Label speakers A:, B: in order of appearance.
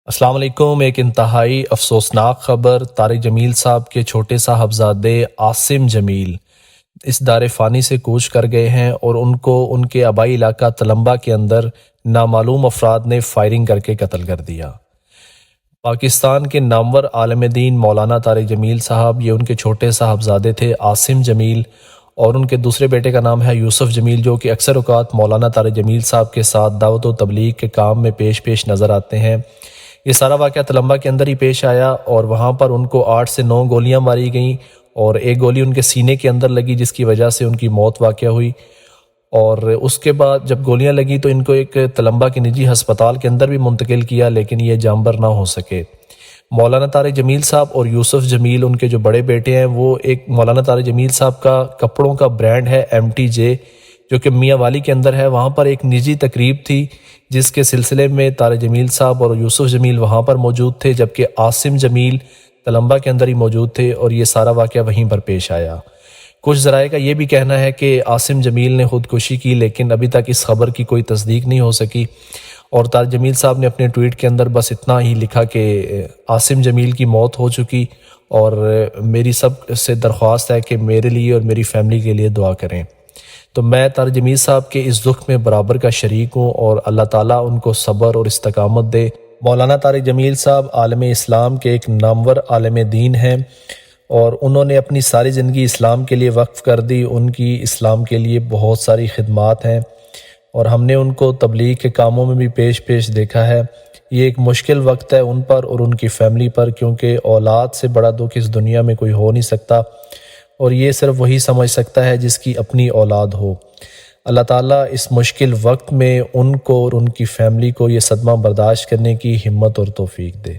A: السلام علیکم۔ ایک انتہائی افسوسناک خبر طارق جمیل صاحب کے چھوٹے صاحبزادے عاصم جمیل اس دار فانی سے کوچ کر گئے ہیں اور ان کو ان کے آبائی علاقہ تلمبہ کے اندر نامعلوم افراد نے فائرنگ کر کے قتل کر دیا۔ پاکستان کے نامور عالم دین مولانا طارق جمیل صاحب، یہ ان کے چھوٹے صاحبزادے تھے عاصم جمیل، اور ان کے دوسرے بیٹے کا نام ہے یوسف جمیل، جو کہ اکثر اوقات مولانا طارق جمیل صاحب کے ساتھ دعوت و تبلیغ کے کام میں پیش نظر آتے ہیں۔ یہ سارا واقعہ تلمبہ کے اندر ہی پیش آیا اور وہاں پر ان کو 8 سے 9 گولیاں ماری گئیں اور ایک گولی ان کے سینے کے اندر لگی، جس کی وجہ سے ان کی موت واقع ہوئی۔ اور اس کے بعد جب گولیاں لگی تو ان کو ایک تلمبہ کے نجی ہسپتال کے اندر بھی منتقل کیا، لیکن یہ جانبر نہ ہو سکے۔ مولانا طارق جمیل صاحب اور یوسف جمیل، ان کے جو بڑے بیٹے ہیں، وہ ایک مولانا طارق جمیل صاحب کا کپڑوں کا برانڈ ہے MTJ، جو کہ میاں والی کے اندر ہے۔ وہاں پر ایک نجی تقریب تھی جس کے سلسلے میں طارق جمیل صاحب اور یوسف جمیل وہاں پر موجود تھے، جبکہ عاصم جمیل تلمبہ کے اندر ہی موجود تھے، اور یہ سارا واقعہ وہیں پر پیش آیا۔ کچھ ذرائع کا یہ بھی کہنا ہے کہ عاصم جمیل نے خودکشی کی، لیکن ابھی تک اس خبر کی کوئی تصدیق نہیں ہو سکی، اور طارق جمیل صاحب نے اپنے ٹویٹ کے اندر بس اتنا ہی لکھا کہ عاصم جمیل کی موت ہو چکی، اور میری سب سے درخواست ہے کہ میرے لیے اور میری فیملی کے لیے دعا کریں۔ تو میں طارق جمیل صاحب کے اس دکھ میں برابر کا شریک ہوں، اور اللہ تعالیٰ ان کو صبر اور استقامت دے۔ مولانا طارق جمیل صاحب عالم اسلام کے ایک نامور عالم دین ہیں، اور انہوں نے اپنی ساری زندگی اسلام کے لیے وقف کر دی۔ ان کی اسلام کے لیے بہت ساری خدمات ہیں، اور ہم نے ان کو تبلیغ کے کاموں میں بھی پیش دیکھا ہے۔ یہ ایک مشکل وقت ہے ان پر اور ان کی فیملی پر، کیونکہ اولاد سے بڑا دکھ اس دنیا میں کوئی ہو نہیں سکتا، اور یہ صرف وہی سمجھ سکتا ہے جس کی اپنی اولاد ہو۔ اللہ تعالیٰ اس مشکل وقت میں ان کو اور ان کی فیملی کو یہ صدمہ برداشت کرنے کی ہمت اور توفیق دے۔